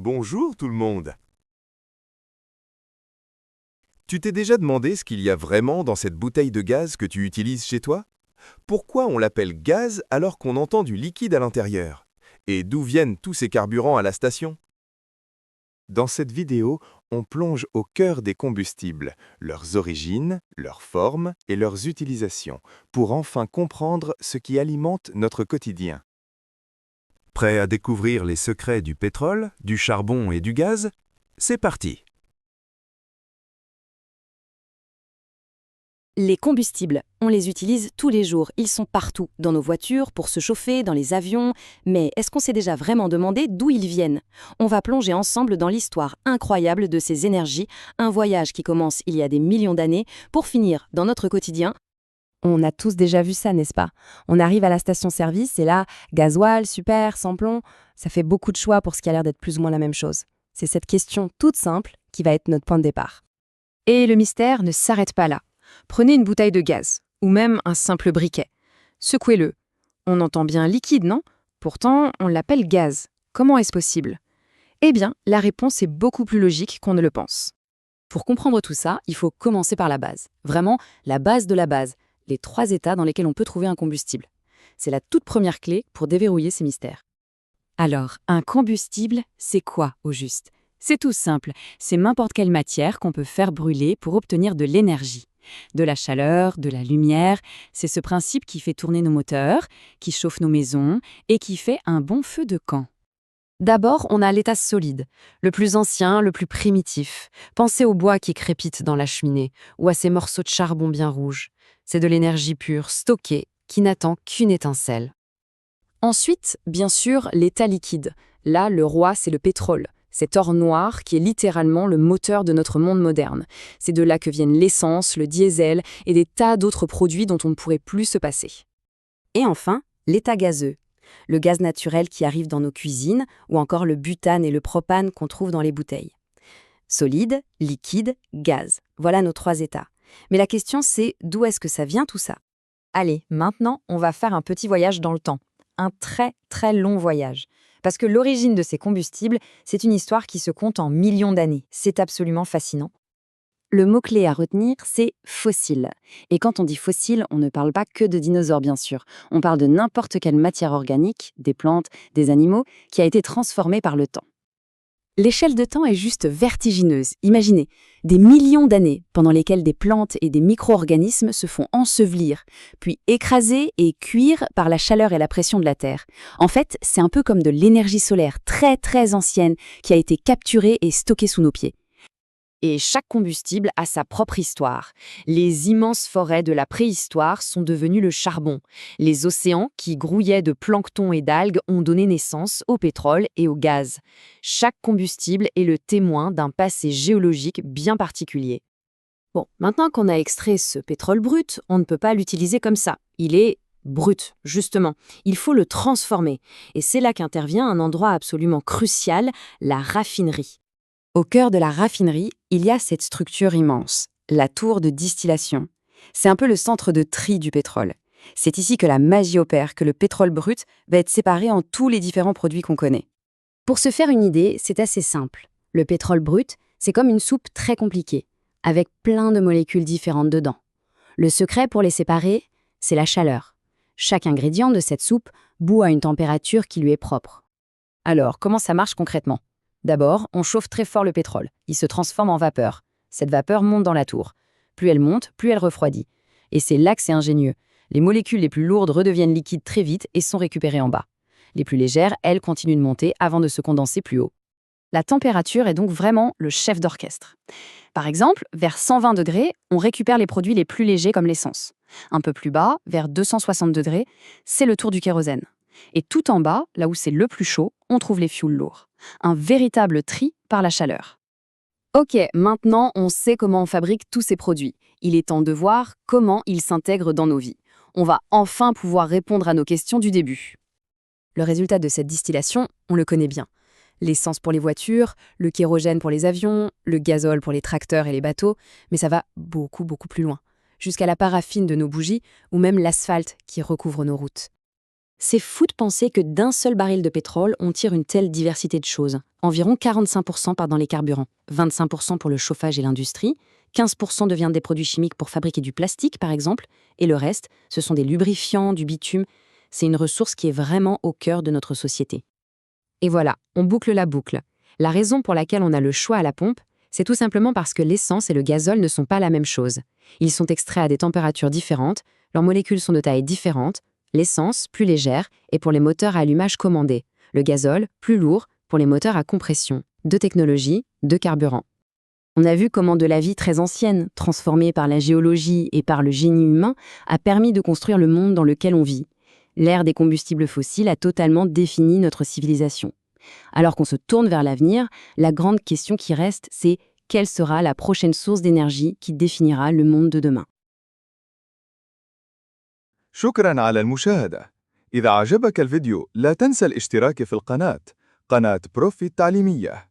Bonjour tout le monde. Tu t'es déjà demandé ce qu'il y a vraiment dans cette bouteille de gaz que tu utilises chez toi? Pourquoi on l'appelle gaz alors qu'on entend du liquide à l'intérieur? Et d'où viennent tous ces carburants à la station? Dans cette vidéo, on plonge au cœur des combustibles, leurs origines, leurs formes et leurs utilisations, pour enfin comprendre ce qui alimente notre quotidien. Prêt à découvrir les secrets du pétrole, du charbon et du gaz? C'est parti! Les combustibles, on les utilise tous les jours, ils sont partout, dans nos voitures, pour se chauffer, dans les avions, mais est-ce qu'on s'est déjà vraiment demandé d'où ils viennent? On va plonger ensemble dans l'histoire incroyable de ces énergies, un voyage qui commence il y a des millions d'années, pour finir dans notre quotidien. On a tous déjà vu ça, n'est-ce pas? On arrive à la station-service et là, gasoil, super, sans-plomb, ça fait beaucoup de choix pour ce qui a l'air d'être plus ou moins la même chose. C'est cette question toute simple qui va être notre point de départ. Et le mystère ne s'arrête pas là. Prenez une bouteille de gaz, ou même un simple briquet. Secouez-le. On entend bien liquide, non? Pourtant, on l'appelle gaz. Comment est-ce possible? Eh bien, la réponse est beaucoup plus logique qu'on ne le pense. Pour comprendre tout ça, il faut commencer par la base. Vraiment, la base de la base. Les 3 états dans lesquels on peut trouver un combustible. C'est la toute première clé pour déverrouiller ces mystères. Alors, un combustible, c'est quoi au juste? C'est tout simple, c'est n'importe quelle matière qu'on peut faire brûler pour obtenir de l'énergie. De la chaleur, de la lumière, c'est ce principe qui fait tourner nos moteurs, qui chauffe nos maisons et qui fait un bon feu de camp. D'abord, on a l'état solide, le plus ancien, le plus primitif. Pensez au bois qui crépite dans la cheminée ou à ces morceaux de charbon bien rouges. C'est de l'énergie pure, stockée, qui n'attend qu'une étincelle. Ensuite, bien sûr, l'état liquide. Là, le roi, c'est le pétrole. Cet or noir qui est littéralement le moteur de notre monde moderne. C'est de là que viennent l'essence, le diesel et des tas d'autres produits dont on ne pourrait plus se passer. Et enfin, l'état gazeux. Le gaz naturel qui arrive dans nos cuisines ou encore le butane et le propane qu'on trouve dans les bouteilles. Solide, liquide, gaz. Voilà nos 3 états. Mais la question c'est d'où est-ce que ça vient tout ça? Allez, maintenant, on va faire un petit voyage dans le temps. Un très très long voyage. Parce que l'origine de ces combustibles, c'est une histoire qui se compte en millions d'années. C'est absolument fascinant. Le mot-clé à retenir, c'est fossile. Et quand on dit fossile, on ne parle pas que de dinosaures, bien sûr. On parle de n'importe quelle matière organique, des plantes, des animaux, qui a été transformée par le temps. L'échelle de temps est juste vertigineuse. Imaginez, des millions d'années pendant lesquelles des plantes et des micro-organismes se font ensevelir, puis écraser et cuire par la chaleur et la pression de la Terre. En fait, c'est un peu comme de l'énergie solaire très très ancienne qui a été capturée et stockée sous nos pieds. Et chaque combustible a sa propre histoire. Les immenses forêts de la préhistoire sont devenues le charbon. Les océans, qui grouillaient de plancton et d'algues, ont donné naissance au pétrole et au gaz. Chaque combustible est le témoin d'un passé géologique bien particulier. Bon, maintenant qu'on a extrait ce pétrole brut, on ne peut pas l'utiliser comme ça. Il est brut, justement. Il faut le transformer. Et c'est là qu'intervient un endroit absolument crucial, la raffinerie. Au cœur de la raffinerie, il y a cette structure immense, la tour de distillation. C'est un peu le centre de tri du pétrole. C'est ici que la magie opère, que le pétrole brut va être séparé en tous les différents produits qu'on connaît. Pour se faire une idée, c'est assez simple. Le pétrole brut, c'est comme une soupe très compliquée, avec plein de molécules différentes dedans. Le secret pour les séparer, c'est la chaleur. Chaque ingrédient de cette soupe bout à une température qui lui est propre. Alors, comment ça marche concrètement ? D'abord, on chauffe très fort le pétrole. Il se transforme en vapeur. Cette vapeur monte dans la tour. Plus elle monte, plus elle refroidit. Et c'est là que c'est ingénieux. Les molécules les plus lourdes redeviennent liquides très vite et sont récupérées en bas. Les plus légères, elles, continuent de monter avant de se condenser plus haut. La température est donc vraiment le chef d'orchestre. Par exemple, vers 120 degrés, on récupère les produits les plus légers comme l'essence. Un peu plus bas, vers 260 degrés, c'est le tour du kérosène. Et tout en bas, là où c'est le plus chaud, on trouve les fuels lourds. Un véritable tri par la chaleur. Ok, maintenant on sait comment on fabrique tous ces produits. Il est temps de voir comment ils s'intègrent dans nos vies. On va enfin pouvoir répondre à nos questions du début. Le résultat de cette distillation, on le connaît bien. L'essence pour les voitures, le kérosène pour les avions, le gazole pour les tracteurs et les bateaux, mais ça va beaucoup plus loin, jusqu'à la paraffine de nos bougies ou même l'asphalte qui recouvre nos routes. C'est fou de penser que d'un seul baril de pétrole, on tire une telle diversité de choses. Environ 45% part dans les carburants, 25% pour le chauffage et l'industrie, 15% devient des produits chimiques pour fabriquer du plastique, par exemple, et le reste, ce sont des lubrifiants, du bitume. C'est une ressource qui est vraiment au cœur de notre société. Et voilà, on boucle la boucle. La raison pour laquelle on a le choix à la pompe, c'est tout simplement parce que l'essence et le gazole ne sont pas la même chose. Ils sont extraits à des températures différentes, leurs molécules sont de taille différente, l'essence, plus légère, et pour les moteurs à allumage commandé. Le gazole, plus lourd, pour les moteurs à compression. Deux technologies, deux carburants. On a vu comment de la vie très ancienne, transformée par la géologie et par le génie humain, a permis de construire le monde dans lequel on vit. L'ère des combustibles fossiles a totalement défini notre civilisation. Alors qu'on se tourne vers l'avenir, la grande question qui reste, c'est quelle sera la prochaine source d'énergie qui définira le monde de demain? شكراً على المشاهدة. إذا عجبك الفيديو لا تنسى الاشتراك في القناة، قناة بروفي التعليمية.